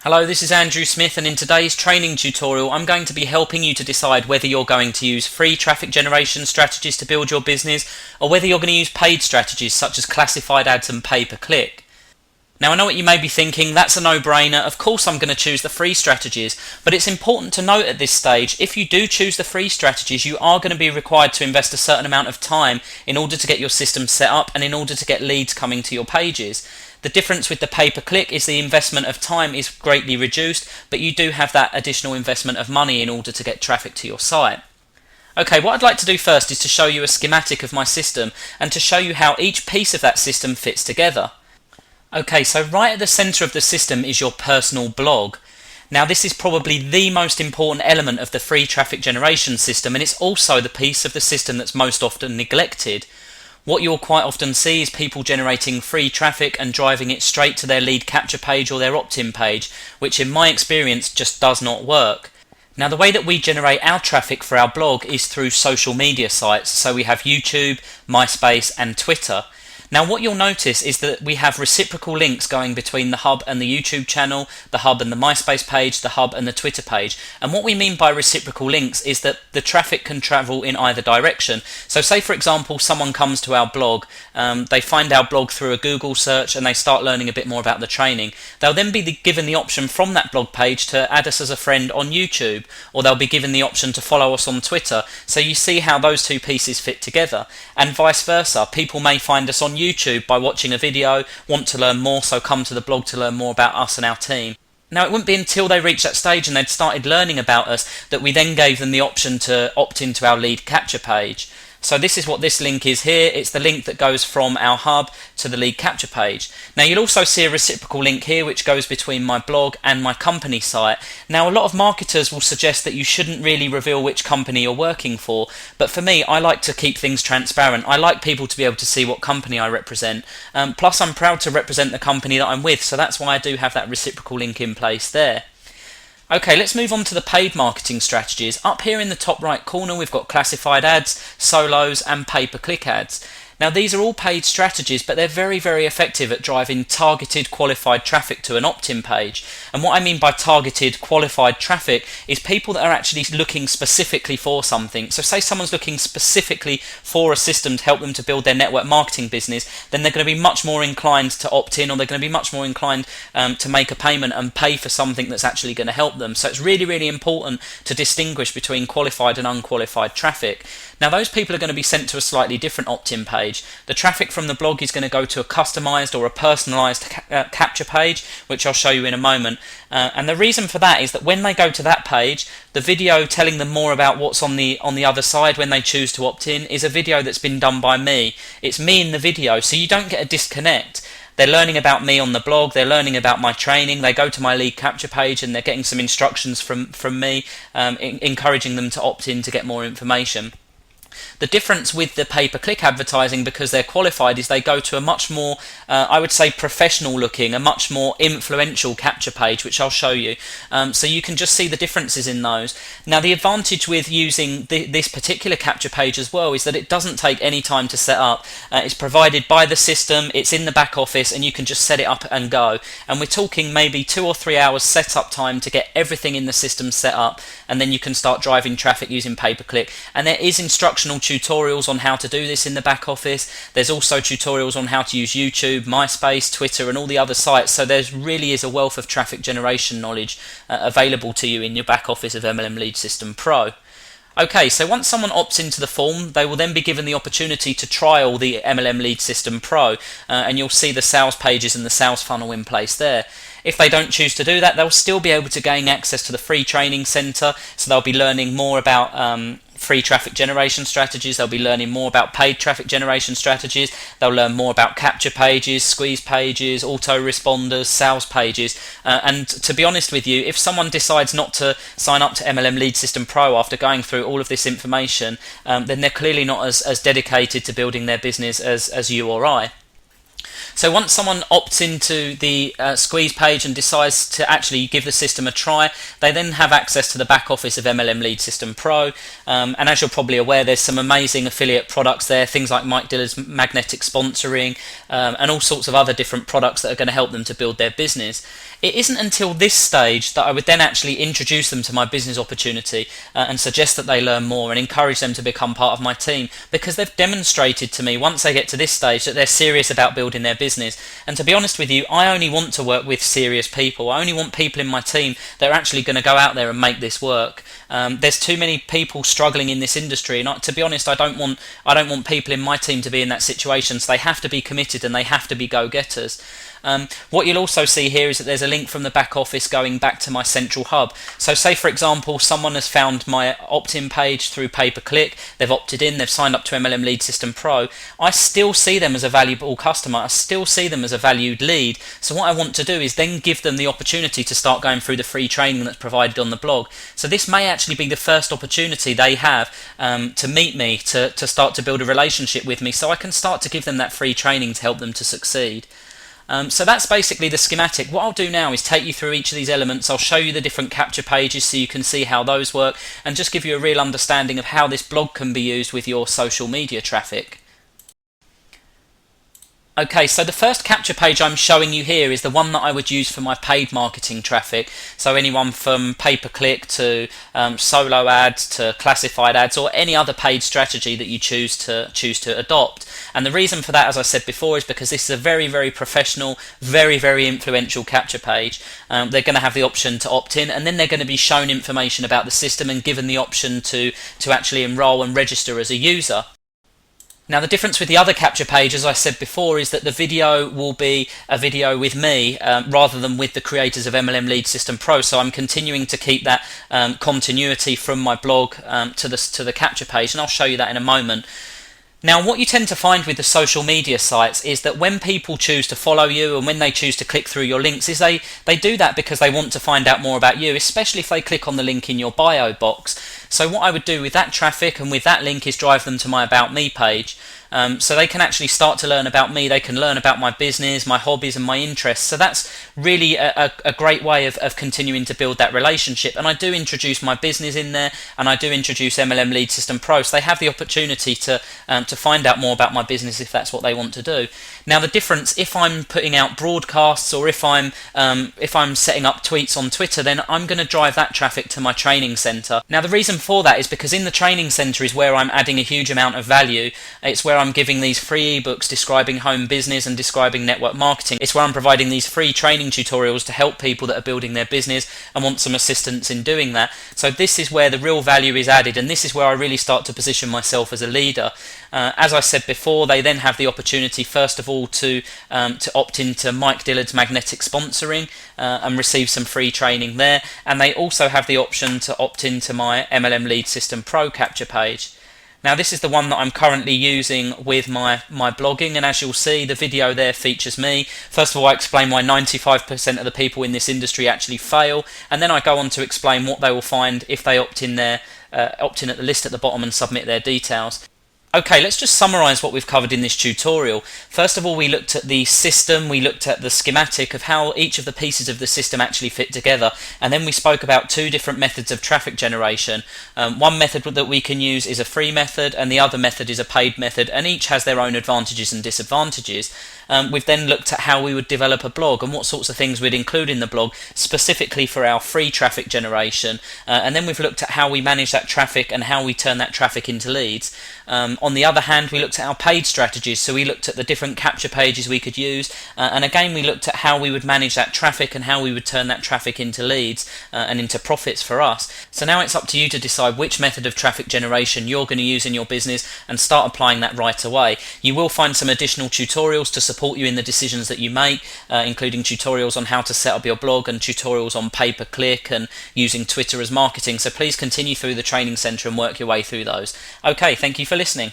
Hello, this is Andrew Smith, and in today's training tutorial I'm going to be helping you to decide whether you're going to use free traffic generation strategies to build your business or whether you're going to use paid strategies such as classified ads and pay-per-click. Now I know what you may be thinking, that's a no-brainer, of course I'm going to choose the free strategies, but it's important to note at this stage, if you do choose the free strategies you are going to be required to invest a certain amount of time in order to get your system set up and in order to get leads coming to your pages. The difference with the pay-per-click is the investment of time is greatly reduced, but you do have that additional investment of money in order to get traffic to your site. Okay, what I'd like to do first is to show you a schematic of my system and to show you how each piece of that system fits together. Okay, so right at the center of the system is your personal blog. Now this is probably the most important element of the free traffic generation system, and it's also the piece of the system that's most often neglected. What you'll quite often see is people generating free traffic and driving it straight to their lead capture page or their opt-in page, which in my experience just does not work. Now the way that we generate our traffic for our blog is through social media sites, so we have YouTube, MySpace and Twitter. Now what you'll notice is that we have reciprocal links going between the hub and the YouTube channel, the hub and the MySpace page, the hub and the Twitter page. And what we mean by reciprocal links is that the traffic can travel in either direction. So say for example someone comes to our blog, they find our blog through a Google search and they start learning a bit more about the training. They'll then be given the option from that blog page to add us as a friend on YouTube, or they'll be given the option to follow us on Twitter. So you see how those two pieces fit together, and vice versa. People may find us on YouTube by watching a video, want to learn more, so come to the blog to learn more about us and our team. Now it wouldn't be until they reached that stage and they'd started learning about us that we then gave them the option to opt into our lead capture page. So this is what this link is here. It's the link that goes from our hub to the lead capture page. Now you'll also see a reciprocal link here which goes between my blog and my company site. Now a lot of marketers will suggest that you shouldn't really reveal which company you're working for, but for me I like to keep things transparent. I like people to be able to see what company I represent. Plus I'm proud to represent the company that I'm with, so that's why I do have that reciprocal link in place there. Okay, let's move on to the paid marketing strategies. Up here in the top right corner we've got classified ads, solos and pay-per-click ads. Now these are all paid strategies, but they're very effective at driving targeted qualified traffic to an opt-in page. And what I mean by targeted qualified traffic is people that are actually looking specifically for something. So say someone's looking specifically for a system to help them to build their network marketing business, then they're going to be much more inclined to opt in, or they're going to be much more inclined to make a payment and pay for something that's actually going to help them. So it's really important to distinguish between qualified and unqualified traffic. Now those people are going to be sent to a slightly different opt-in page. The traffic from the blog is going to go to a customized or a personalized capture page, which I'll show you in a moment. And the reason for that is that when they go to that page, the video telling them more about what's on the other side when they choose to opt in is a video that's been done by me. It's me in the video, so you don't get a disconnect. They're learning about me on the blog, they're learning about my training, they go to my lead capture page and they're getting some instructions from me, encouraging them to opt in to get more information. The difference with the pay-per-click advertising, because they're qualified, is they go to a much more, I would say, professional looking, a much more influential capture page, which I'll show you. So you can just see the differences in those. Now the advantage with using this particular capture page as well is that it doesn't take any time to set up. It's provided by the system, it's in the back office, and you can just set it up and go. And we're talking maybe 2 or 3 hours setup time to get everything in the system set up, and then you can start driving traffic using pay-per-click. And there is instructional tutorials on how to do this in the back office. There's also tutorials on how to use YouTube, MySpace, Twitter and all the other sites, so there really is a wealth of traffic generation knowledge available to you in your back office of MLM Lead System Pro. Okay, so once someone opts into the form, they will then be given the opportunity to trial the MLM Lead System Pro, and you'll see the sales pages and the sales funnel in place there. If they don't choose to do that, they'll still be able to gain access to the free training center, so they'll be learning more about free traffic generation strategies, they'll be learning more about paid traffic generation strategies, they'll learn more about capture pages, squeeze pages, autoresponders, sales pages, and to be honest with you, if someone decides not to sign up to MLM Lead System Pro after going through all of this information, then they're clearly not as dedicated to building their business as you or I. So once someone opts into the squeeze page and decides to actually give the system a try, they then have access to the back office of MLM Lead System Pro. And as you're probably aware, there's some amazing affiliate products there, things like Mike Diller's magnetic sponsoring, and all sorts of other different products that are going to help them to build their business. It isn't until this stage that I would then actually introduce them to my business opportunity and suggest that they learn more and encourage them to become part of my team, because they've demonstrated to me once they get to this stage that they're serious about building their business. And to be honest with you, I only want to work with serious people. I only want people in my team that are actually going to go out there and make this work. There's too many people struggling in this industry, and to be honest, I don't want people in my team to be in that situation. So they have to be committed and they have to be go-getters. What you'll also see here is that there's a link from the back office going back to my central hub. So say for example someone has found my opt-in page through pay-per-click, they've opted in, they've signed up to MLM Lead System Pro. I still see them as a valuable customer, I still see them as a valued lead. So what I want to do is then give them the opportunity to start going through the free training that's provided on the blog. So this may actually be the first opportunity they have to meet me, to start to build a relationship with me, so I can start to give them that free training to help them to succeed. So that's basically the schematic. What I'll do now is take you through each of these elements. I'll show you the different capture pages so you can see how those work, and just give you a real understanding of how this blog can be used with your social media traffic. Okay, so the first capture page I'm showing you here is the one that I would use for my paid marketing traffic. So anyone from pay-per-click to solo ads to classified ads, or any other paid strategy that you choose to adopt. And the reason for that, as I said before, is because this is a very, very professional, very, very influential capture page. They're going to have the option to opt in, and then they're going to be shown information about the system and given the option to actually enroll and register as a user. Now the difference with the other capture page, as I said before, is that the video will be a video with me rather than with the creators of MLM Lead System Pro. So I'm continuing to keep that continuity from my blog to the capture page, and I'll show you that in a moment. Now what you tend to find with the social media sites is that when people choose to follow you and when they choose to click through your links, is they do that because they want to find out more about you, especially if they click on the link in your bio box. So what I would do with that traffic and with that link is drive them to my About Me page. So they can actually start to learn about me, they can learn about my business, my hobbies and my interests. So that's really a great way of continuing to build that relationship. And I do introduce my business in there, and I do introduce MLM Lead System Pro, so they have the opportunity to find out more about my business if that's what they want to do. Now the difference, if I'm putting out broadcasts or if I'm setting up tweets on Twitter, then I'm going to drive that traffic to my training center. Now the reason for that is because in the training center is where I'm adding a huge amount of value. It's where I'm giving these free ebooks describing home business and describing network marketing. It's where I'm providing these free training tutorials to help people that are building their business and want some assistance in doing that. So this is where the real value is added, and this is where I really start to position myself as a leader. As I said before, they then have the opportunity first of all to opt into Mike Dillard's magnetic sponsoring and receive some free training there, and they also have the option to opt into my MLM Lead System Pro capture page. Now this is the one that I'm currently using with my blogging, and as you'll see, the video there features me. First of all, I explain why 95% of the people in this industry actually fail, and then I go on to explain what they will find if they opt in at the list at the bottom and submit their details. Okay, let's just summarize what we've covered in this tutorial. First of all, we looked at the system, we looked at the schematic of how each of the pieces of the system actually fit together, and then we spoke about two different methods of traffic generation. One method that we can use is a free method, and the other method is a paid method, and each has their own advantages and disadvantages. We've then looked at how we would develop a blog and what sorts of things we'd include in the blog specifically for our free traffic generation, and then we've looked at how we manage that traffic and how we turn that traffic into leads. On the other hand, we looked at our paid strategies, so we looked at the different capture pages we could use, and again we looked at how we would manage that traffic and how we would turn that traffic into leads and into profits for us. So now it's up to you to decide which method of traffic generation you're going to use in your business and start applying that right away. You will find some additional tutorials to support you in the decisions that you make, including tutorials on how to set up your blog and tutorials on pay-per-click and using Twitter as marketing, so please continue through the training center and work your way through those. Okay, thank you for listening.